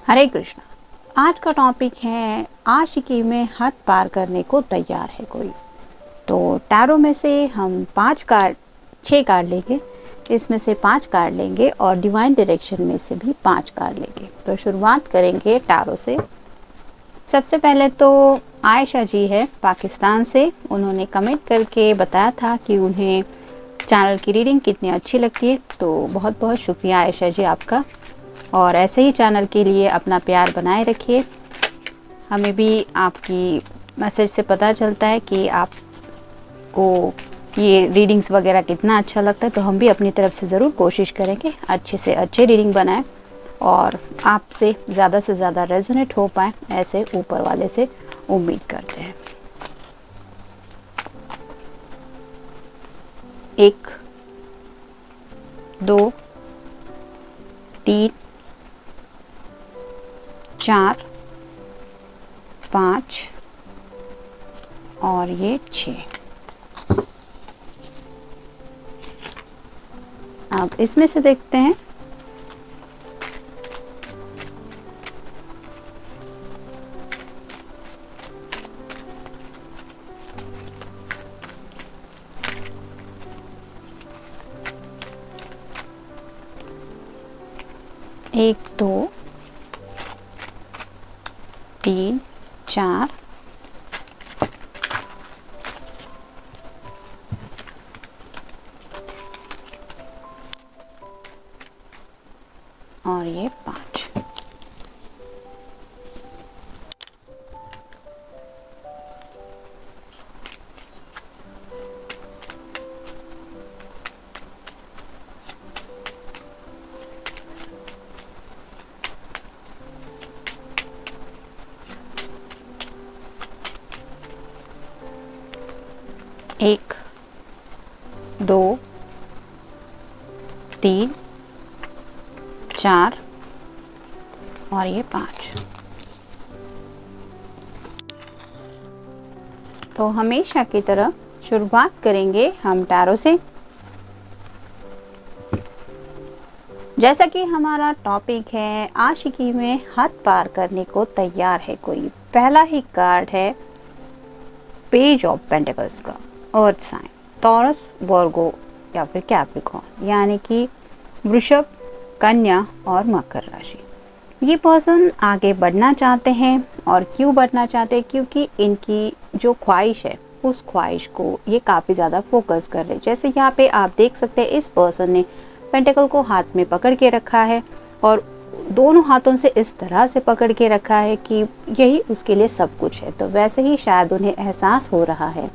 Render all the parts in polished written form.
हरे कृष्णा। आज का टॉपिक है आशिकी में हद पार करने को तैयार है कोई। तो टैरो में से हम 6 कार्ड लेंगे, इसमें से 5 कार्ड लेंगे और डिवाइन डायरेक्शन में से भी 5 कार्ड लेंगे। तो शुरुआत करेंगे टैरो से। सबसे पहले तो आयशा जी है पाकिस्तान से। उन्होंने कमेंट करके बताया था कि उन्हें चैनल की रीडिंग कितनी अच्छी लगती है। तो बहुत बहुत शुक्रिया आयशा जी आपका, और ऐसे ही चैनल के लिए अपना प्यार बनाए रखिए। हमें भी आपकी मैसेज से पता चलता है कि आपको ये रीडिंग्स वगैरह कितना अच्छा लगता है। तो हम भी अपनी तरफ से ज़रूर कोशिश करेंगे अच्छे से अच्छे रीडिंग बनाएं और आपसे ज़्यादा से ज़्यादा रेजोनेट हो पाए, ऐसे ऊपर वाले से उम्मीद करते हैं। 1 2 3 4 5 और ये 6। अब इसमें से देखते हैं एक 2 3 4 और ये 5। एक 2 3 4 और ये 5। तो हमेशा की तरह शुरुआत करेंगे हम टैरो से। जैसा कि हमारा टॉपिक है आशिकी में हद पार करने को तैयार है कोई। पहला ही कार्ड है पेज ऑफ पेंटिकल्स का, अर्थ साइन, टॉरस, वर्गो या फिर कैप्रिकॉर्न, यानी कि वृषभ, कन्या और मकर राशि। ये पर्सन आगे बढ़ना चाहते हैं। और क्यों बढ़ना चाहते हैं? क्योंकि इनकी जो ख्वाहिश है उस ख्वाहिश को ये काफ़ी ज़्यादा फोकस कर रहे हैं। जैसे यहाँ पे आप देख सकते हैं इस पर्सन ने पेंटिकल को हाथ में पकड़ के रखा है और दोनों हाथों से इस तरह से पकड़ के रखा है कि यही उसके लिए सब कुछ है। तो वैसे ही शायद उन्हें एहसास हो रहा है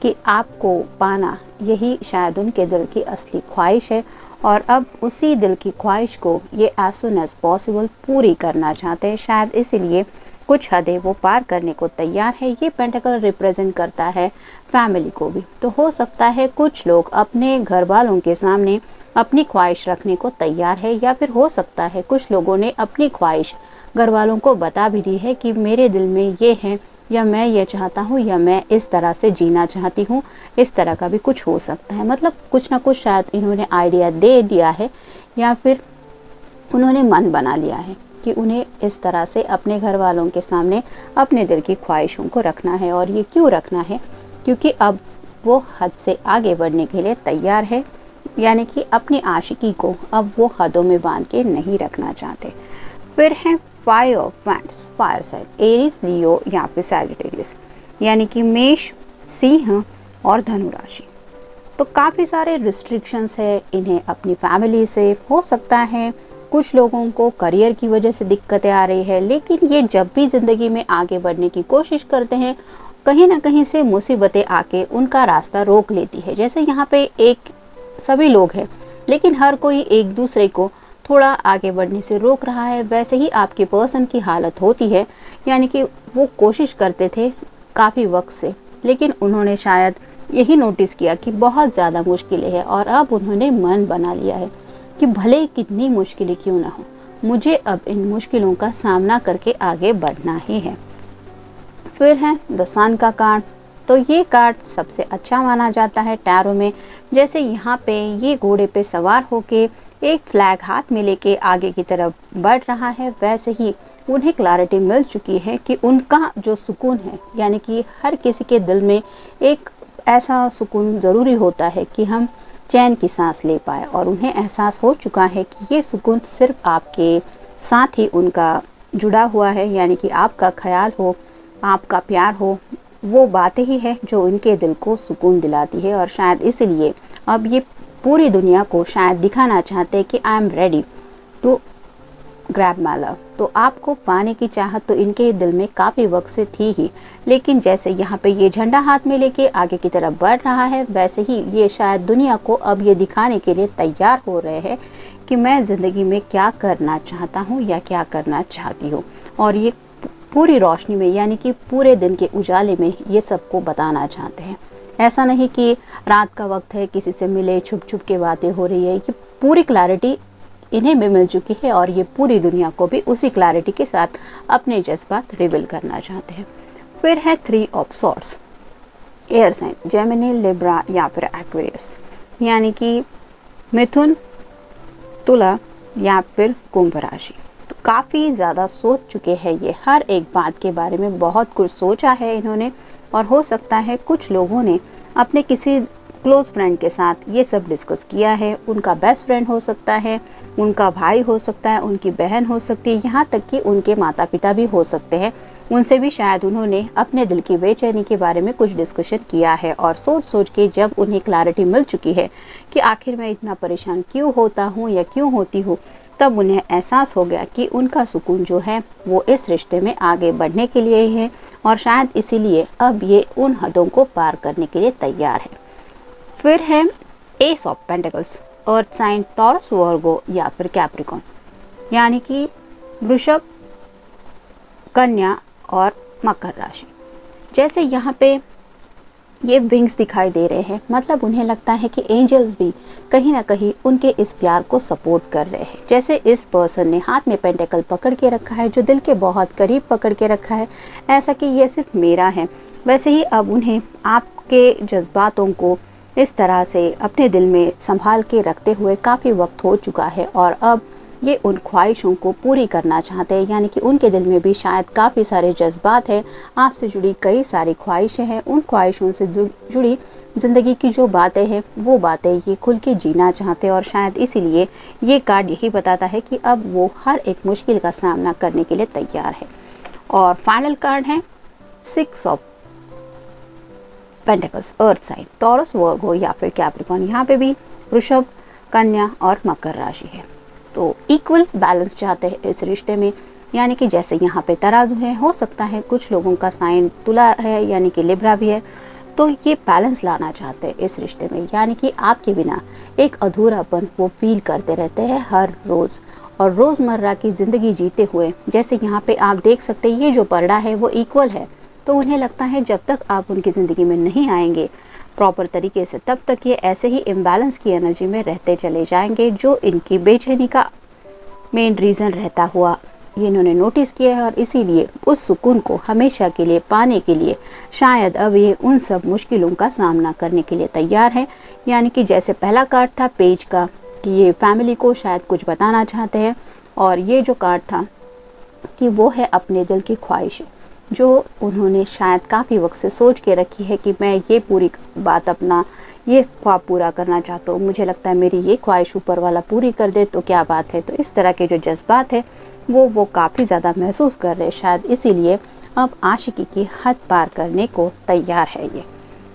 कि आपको पाना यही शायद उनके दिल की असली ख्वाहिश है। और अब उसी दिल की ख्वाहिश को ये एज सुन एज पॉसिबल पूरी करना चाहते हैं। शायद इसीलिए कुछ हदें वो पार करने को तैयार है। ये पेंटिकल रिप्रेजेंट करता है फैमिली को भी। तो हो सकता है कुछ लोग अपने घर वालों के सामने अपनी ख्वाहिश रखने को तैयार है, या फिर हो सकता है कुछ लोगों ने अपनी ख्वाहिश घर वालों को बता भी दी है कि मेरे दिल में ये है, या मैं ये चाहता हूँ, या मैं इस तरह से जीना चाहती हूँ। इस तरह का भी कुछ हो सकता है। मतलब कुछ ना कुछ शायद इन्होंने आइडिया दे दिया है, या फिर उन्होंने मन बना लिया है कि उन्हें इस तरह से अपने घर वालों के सामने अपने दिल की ख्वाहिशों को रखना है। और ये क्यों रखना है? क्योंकि अब वो हद से आगे बढ़ने के लिए तैयार है, यानी कि अपनी आशिकी को अब वो हदों में बांध के नहीं रखना चाहते। फिर है five of wands, fire sign, Aries, Leo या फिर सैजिटेरियस, यानी कि मेष, सिंह और धनु राशि। तो काफ़ी सारे रिस्ट्रिक्शंस है इन्हें अपनी फैमिली से। हो सकता है कुछ लोगों को करियर की वजह से दिक्कतें आ रही है, लेकिन ये जब भी ज़िंदगी में आगे बढ़ने की कोशिश करते हैं कहीं ना कहीं से मुसीबतें आके उनका रास्ता रोक लेती है। जैसे यहाँ पे एक सभी लोग हैं, लेकिन हर कोई एक दूसरे को थोड़ा आगे बढ़ने से रोक रहा है। वैसे ही आपके पर्सन की हालत होती है, यानी कि वो कोशिश करते थे काफ़ी वक्त से, लेकिन उन्होंने शायद यही नोटिस किया कि बहुत ज़्यादा मुश्किलें हैं और अब उन्होंने मन बना लिया है कि भले कितनी मुश्किलें क्यों ना हो, मुझे अब इन मुश्किलों का सामना करके आगे बढ़ना ही है। फिर है द सन का कार्ड। तो ये कार्ड सबसे अच्छा माना जाता है टैरो में। जैसे यहाँ पे ये घोड़े पे सवार होके एक फ्लैग हाथ में लेके आगे की तरफ बढ़ रहा है, वैसे ही उन्हें क्लैरिटी मिल चुकी है कि उनका जो सुकून है, यानी कि हर किसी के दिल में एक ऐसा सुकून ज़रूरी होता है कि हम चैन की सांस ले पाए, और उन्हें एहसास हो चुका है कि ये सुकून सिर्फ आपके साथ ही उनका जुड़ा हुआ है, यानी कि आपका ख्याल हो, आपका प्यार हो, वो बातें ही है जो उनके दिल को सुकून दिलाती है। और शायद इसलिए अब ये पूरी दुनिया को शायद दिखाना चाहते हैं कि I am ready to grab my love. तो आपको पाने की चाहत तो इनके दिल में काफ़ी वक्त से थी ही, लेकिन जैसे यहाँ पे ये झंडा हाथ में लेके आगे की तरफ बढ़ रहा है, वैसे ही ये शायद दुनिया को अब ये दिखाने के लिए तैयार हो रहे हैं कि मैं ज़िंदगी में क्या करना चाहता हूँ या क्या करना चाहती हूँ। और ये पूरी रोशनी में, यानी कि पूरे दिन के उजाले में ये सबको बताना चाहते हैं। ऐसा नहीं कि रात का वक्त है, किसी से मिले, छुप छुप के बातें हो रही है। ये पूरी क्लैरिटी इन्हें भी मिल चुकी है और ये पूरी दुनिया को भी उसी क्लैरिटी के साथ अपने जज्बात रिवील करना चाहते हैं। फिर है 3 of swords, air sign, Gemini, Libra या फिर एक्वेरियस, यानी कि मिथुन, तुला या फिर कुंभ राशि। तो काफ़ी ज़्यादा सोच चुके हैं ये, हर एक बात के बारे में बहुत कुछ सोचा है इन्होंने। और हो सकता है कुछ लोगों ने अपने किसी क्लोज़ फ्रेंड के साथ ये सब डिस्कस किया है। उनका बेस्ट फ्रेंड हो सकता है, उनका भाई हो सकता है, उनकी बहन हो सकती है, यहाँ तक कि उनके माता पिता भी हो सकते हैं। उनसे भी शायद उन्होंने अपने दिल की बेचैनी के बारे में कुछ डिस्कशन किया है। और सोच सोच के जब उन्हें क्लैरिटी मिल चुकी है कि आखिर मैं इतना परेशान क्यों होता हूँ या क्यों होती हूँ, तब उन्हें एहसास हो गया कि उनका सुकून जो है वो इस रिश्ते में आगे बढ़ने के लिए ही है, और शायद इसीलिए अब ये उन हदों को पार करने के लिए तैयार है। फिर है ace of pentacles, earth sign, Taurus, Virgo या फिर कैप्रिकॉर्न, यानी कि वृषभ, कन्या और मकर राशि। जैसे यहाँ पे ये विंग्स दिखाई दे रहे हैं, मतलब उन्हें लगता है कि एंजल्स भी कहीं ना कहीं उनके इस प्यार को सपोर्ट कर रहे हैं। जैसे इस पर्सन ने हाथ में पेंटिकल पकड़ के रखा है, जो दिल के बहुत करीब पकड़ के रखा है, ऐसा कि ये सिर्फ मेरा है। वैसे ही अब उन्हें आपके जज्बातों को इस तरह से अपने दिल में संभाल के रखते हुए काफ़ी वक्त हो चुका है, और अब ये उन ख्वाहिशों को पूरी करना चाहते हैं। यानी कि उनके दिल में भी शायद काफ़ी सारे जज्बात हैं, आपसे जुड़ी कई सारी ख्वाहिशें हैं। उन ख्वाहिशों से जुड़ी ज़िंदगी की जो बातें हैं वो बातें ये खुल के जीना चाहते हैं, और शायद इसीलिए ये कार्ड यही बताता है कि अब वो हर एक मुश्किल का सामना करने के लिए तैयार है। और फाइनल कार्ड है 6 of pentacles, earth sign, Taurus, Virgo या फिर कैप्रिकॉर्न। यहाँ पे भी वृषभ, कन्या और मकर राशि है। तो इक्वल बैलेंस चाहते हैं इस रिश्ते में, यानी कि जैसे यहाँ पे तराजू है, हो सकता है कुछ लोगों का साइन तुला है, यानी कि लिब्रा भी है। तो ये बैलेंस लाना चाहते हैं इस रिश्ते में, यानी कि आपके बिना एक अधूरापन वो फील करते रहते हैं हर रोज़। और रोज़मर्रा की ज़िंदगी जीते हुए, जैसे यहाँ पे आप देख सकते हैं ये जो पर्दा है वो इक्वल है, तो उन्हें लगता है जब तक आप उनकी ज़िंदगी में नहीं आएंगे प्रॉपर तरीके से, तब तक ये ऐसे ही इम्बैलेंस की एनर्जी में रहते चले जाएंगे, जो इनकी बेचैनी का मेन रीज़न रहता हुआ ये इन्होंने नोटिस किया है। और इसीलिए उस सुकून को हमेशा के लिए पाने के लिए शायद अब ये उन सब मुश्किलों का सामना करने के लिए तैयार है। यानी कि जैसे पहला कार्ड था पेज का कि ये फैमिली को शायद कुछ बताना चाहते हैं, और ये जो कार्ड था कि वो है अपने दिल की ख्वाहिश, जो उन्होंने शायद काफ़ी वक्त से सोच के रखी है कि मैं ये पूरी बात अपना ये ख्वाब पूरा करना चाहता हूँ, मुझे लगता है मेरी ये ख्वाहिश ऊपर वाला पूरी कर दे तो क्या बात है। तो इस तरह के जो जज्बात है वो काफ़ी ज़्यादा महसूस कर रहे हैं, शायद इसीलिए अब आशिकी की हद पार करने को तैयार है ये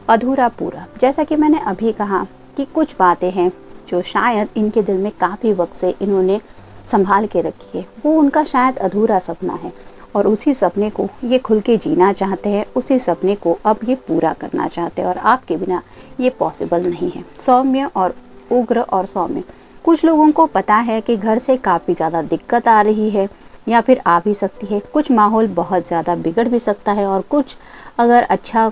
अधूरा पूरा। जैसा कि मैंने अभी कहा कि कुछ बातें हैं जो शायद इनके दिल में काफ़ी वक्त से इन्होंने संभाल के रखी है, वो उनका शायद अधूरा सपना है, और उसी सपने को ये खुल के जीना चाहते हैं, उसी सपने को अब ये पूरा करना चाहते हैं, और आपके बिना ये पॉसिबल नहीं है। सौम्य और उग्र और सौम्य, कुछ लोगों को पता है कि घर से काफ़ी ज़्यादा दिक्कत आ रही है या फिर आ भी सकती है, कुछ माहौल बहुत ज़्यादा बिगड़ भी सकता है, और कुछ अगर अच्छा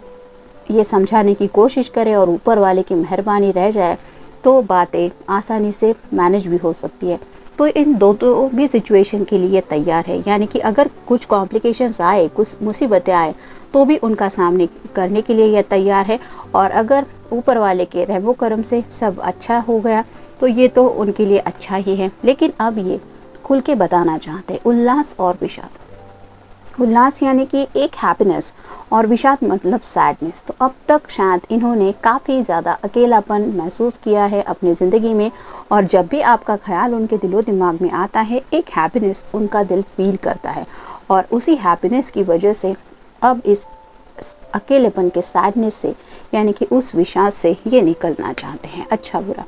ये समझाने की कोशिश करे और ऊपर वाले की मेहरबानी रह जाए तो बातें आसानी से मैनेज भी हो सकती है। तो इन दो भी सिचुएशन के लिए तैयार है। यानी कि अगर कुछ कॉम्प्लिकेशंस आए, कुछ मुसीबतें आए, तो भी उनका सामने करने के लिए यह तैयार है। और अगर ऊपर वाले के रहमो करम से सब अच्छा हो गया तो ये तो उनके लिए अच्छा ही है। लेकिन अब ये खुल के बताना चाहते हैं उल्लास और विषाद। उल्लास यानी कि एक हैप्पीनेस और विषाद मतलब सैडनेस। तो अब तक शायद इन्होंने काफ़ी ज़्यादा अकेलापन महसूस किया है अपनी ज़िंदगी में, और जब भी आपका ख्याल उनके दिलो दिमाग में आता है एक हैप्पीनेस उनका दिल फील करता है, और उसी हैप्पीनेस की वजह से अब इस अकेलेपन के सैडनेस से यानी कि उस विषाद से ये निकलना चाहते हैं। अच्छा बुरा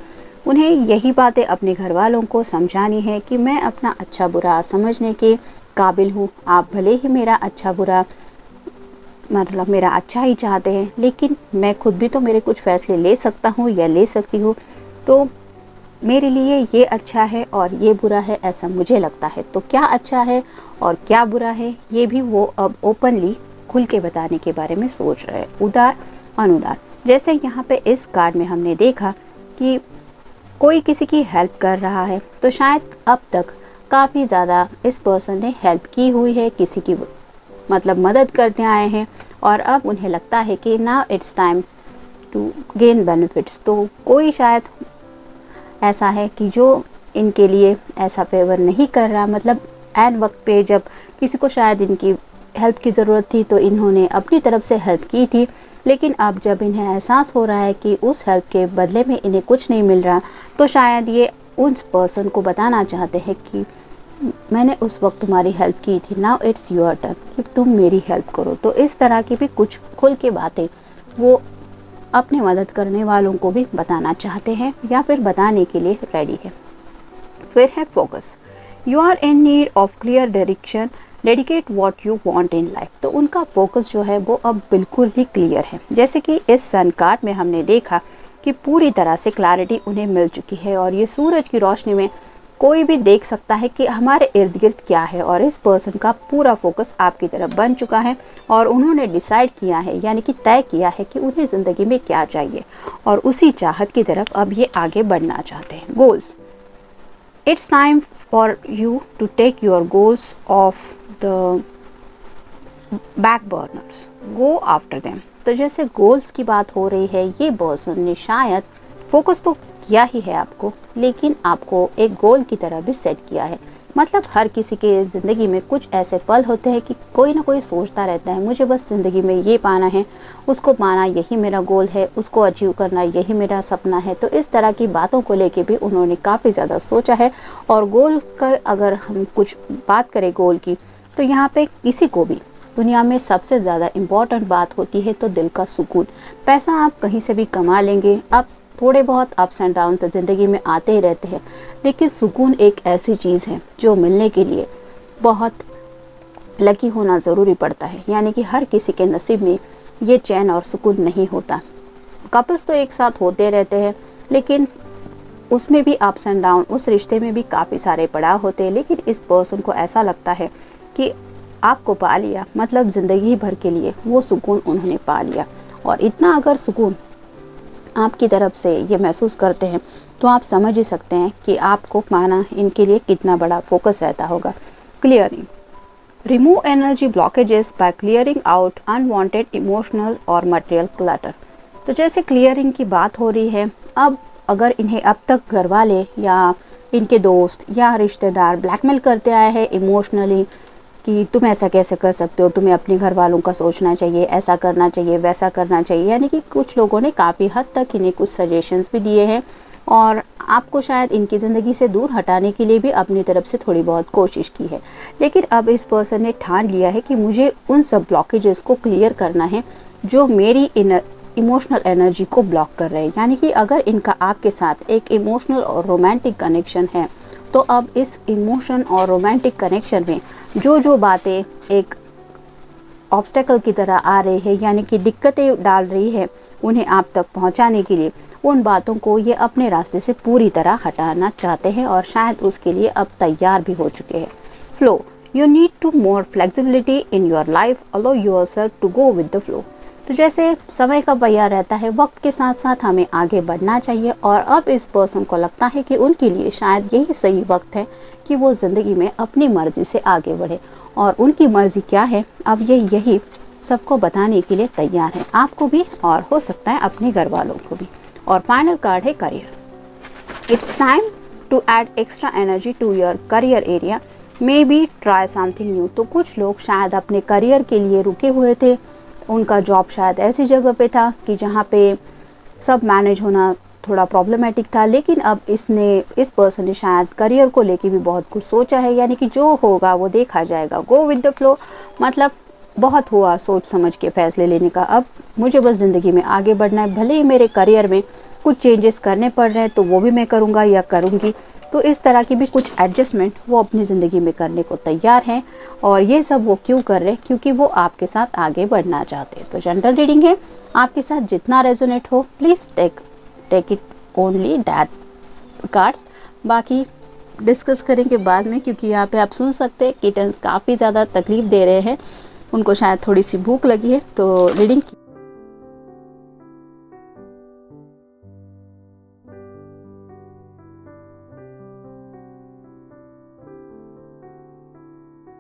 उन्हें यही बातें अपने घर वालों को समझानी है कि मैं अपना अच्छा बुरा समझने के काबिल हूँ। आप भले ही मेरा अच्छा बुरा मतलब मेरा अच्छा ही चाहते हैं, लेकिन मैं खुद भी तो मेरे कुछ फैसले ले सकता हूँ या ले सकती हूँ। तो मेरे लिए ये अच्छा है और ये बुरा है, ऐसा मुझे लगता है। तो क्या अच्छा है और क्या बुरा है ये भी वो अब ओपनली खुल के बताने के बारे में सोच रहे हैं। उदार अनुदार, जैसे यहाँ पे इस कार्ड में हमने देखा कि कोई किसी की हेल्प कर रहा है, तो शायद अब तक काफ़ी ज़्यादा इस पर्सन ने हेल्प की हुई है, किसी की मतलब मदद करते आए हैं, और अब उन्हें लगता है कि now it's time to gain benefits. तो कोई शायद ऐसा है कि जो इनके लिए ऐसा फेवर नहीं कर रहा, मतलब एन वक्त पे जब किसी को शायद इनकी हेल्प की ज़रूरत थी तो इन्होंने अपनी तरफ से हेल्प की थी, लेकिन अब जब इन्हें एहसास हो रहा है कि उस हेल्प के बदले में इन्हें कुछ नहीं मिल रहा, तो शायद ये उस पर्सन को बताना चाहते हैं कि मैंने उस वक्त तुम्हारी हेल्प की थी, नाउ इट्स योर टर्न कि तुम मेरी हेल्प करो। तो इस तरह की भी कुछ खुल के बातें वो अपने मदद करने वालों को भी बताना चाहते हैं या फिर बताने के लिए रेडी है। फिर है focus. You are in need of clear direction, dedicate what you want in life. तो उनका फोकस जो है वो अब बिल्कुल ही क्लियर है। जैसे कि इस सन कार्ड में हमने देखा कि पूरी तरह से क्लैरिटी उन्हें मिल चुकी है, और ये सूरज की रोशनी में कोई भी देख सकता है कि हमारे इर्द गिर्द क्या है, और इस पर्सन का पूरा फोकस आपकी तरफ बन चुका है, और उन्होंने डिसाइड किया है यानी कि तय किया है कि उन्हें ज़िंदगी में क्या चाहिए, और उसी चाहत की तरफ अब ये आगे बढ़ना चाहते हैं। Goals, it's time for you to take your goals off the back burners, go after them. तो जैसे गोल्स की बात हो रही है, ये पर्सन ने शायद फोकस तो किया ही है आपको, लेकिन आपको एक गोल की तरह भी सेट किया है। मतलब हर किसी के ज़िंदगी में कुछ ऐसे पल होते हैं कि कोई ना कोई सोचता रहता है मुझे बस ज़िंदगी में ये पाना है, उसको पाना यही मेरा गोल है, उसको अचीव करना यही मेरा सपना है। तो इस तरह की बातों को लेके भी उन्होंने काफ़ी ज़्यादा सोचा है। और गोल का अगर हम कुछ बात करें गोल की, तो यहाँ पे किसी को भी दुनिया में सबसे ज़्यादा इम्पॉर्टेंट बात होती है तो दिल का सुकून। पैसा आप कहीं से भी कमा लेंगे, आप थोड़े बहुत अप्स एंड डाउन तो ज़िंदगी में आते ही रहते हैं, लेकिन सुकून एक ऐसी चीज़ है जो मिलने के लिए बहुत लकी होना ज़रूरी पड़ता है। यानी कि हर किसी के नसीब में ये चैन और सुकून नहीं होता। कपल्स तो एक साथ होते रहते हैं, लेकिन उसमें भी अप्स एंड डाउन, उस रिश्ते में भी काफ़ी सारे पड़ाव होते हैं, लेकिन इस पर्सन को ऐसा लगता है कि आपको पा लिया मतलब ज़िंदगी भर के लिए वो सुकून उन्होंने पा लिया। और इतना अगर सुकून आपकी तरफ से ये महसूस करते हैं तो आप समझ ही सकते हैं कि आपको पाना इनके लिए कितना बड़ा फोकस रहता होगा। Clearing, remove energy blockages by clearing out unwanted emotional और मटेरियल क्लटर। तो जैसे क्लियरिंग की बात हो रही है, अब अगर इन्हें अब तक घर वाले या इनके दोस्त या रिश्तेदार ब्लैकमेल करते आए हैं इमोशनली कि तुम ऐसा कैसे कर सकते हो, तुम्हें अपने घर वालों का सोचना चाहिए, ऐसा करना चाहिए, वैसा करना चाहिए, यानी कि कुछ लोगों ने काफ़ी हद तक इन्हें कुछ सजेशंस भी दिए हैं, और आपको शायद इनकी ज़िंदगी से दूर हटाने के लिए भी अपनी तरफ से थोड़ी बहुत कोशिश की है। लेकिन अब इस पर्सन ने ठान लिया है कि मुझे उन सब ब्लॉकेजेस को क्लियर करना है जो मेरी इमोशनल एनर्जी को ब्लॉक कर रहे हैं। यानी कि अगर इनका आपके साथ एक इमोशनल और रोमांटिक कनेक्शन है, तो अब इस इमोशन और रोमांटिक कनेक्शन में जो जो बातें एक ऑब्स्टेकल की तरह आ रही है, यानी कि दिक्कतें डाल रही है उन्हें आप तक पहुंचाने के लिए, उन बातों को ये अपने रास्ते से पूरी तरह हटाना चाहते हैं, और शायद उसके लिए अब तैयार भी हो चुके हैं। Flow, you need to more flexibility in your life, allow yourself to go with the flow. तो जैसे समय का पहिया रहता है, वक्त के साथ साथ हमें आगे बढ़ना चाहिए। और अब इस पर्सन को लगता है कि उनके लिए शायद यही सही वक्त है कि वो ज़िंदगी में अपनी मर्ज़ी से आगे बढ़े। और उनकी मर्ज़ी क्या है, अब ये यही सबको बताने के लिए तैयार है, आपको भी और हो सकता है अपने घर वालों को भी। और फाइनल कार्ड है career. It's time to add extra energy to your career area, maybe try something new. तो कुछ लोग शायद अपने करियर के लिए रुके हुए थे, उनका जॉब शायद ऐसी जगह पे था कि जहाँ पे सब मैनेज होना थोड़ा प्रॉब्लमेटिक था, लेकिन अब इस पर्सन ने शायद करियर को लेके भी बहुत कुछ सोचा है, यानी कि जो होगा वो देखा जाएगा। गो विद द फ्लो, मतलब बहुत हुआ सोच समझ के फैसले लेने का, अब मुझे बस ज़िंदगी में आगे बढ़ना है। भले ही मेरे करियर में कुछ चेंजेस करने पड़ रहे हैं तो वो भी मैं करूँगा या करूँगी। तो इस तरह की भी कुछ एडजस्टमेंट वो अपनी ज़िंदगी में करने को तैयार हैं। और ये सब वो क्यों कर रहे हैं, क्योंकि वो आपके साथ आगे बढ़ना चाहते हैं। तो जनरल रीडिंग है, आपके साथ जितना रेजोनेट हो please take it only that cards. बाकी डिस्कस करेंगे बाद में, क्योंकि यहाँ पे आप सुन सकते हैं किटन्स काफ़ी ज़्यादा तकलीफ़ दे रहे हैं, उनको शायद थोड़ी सी भूख लगी है। तो रीडिंग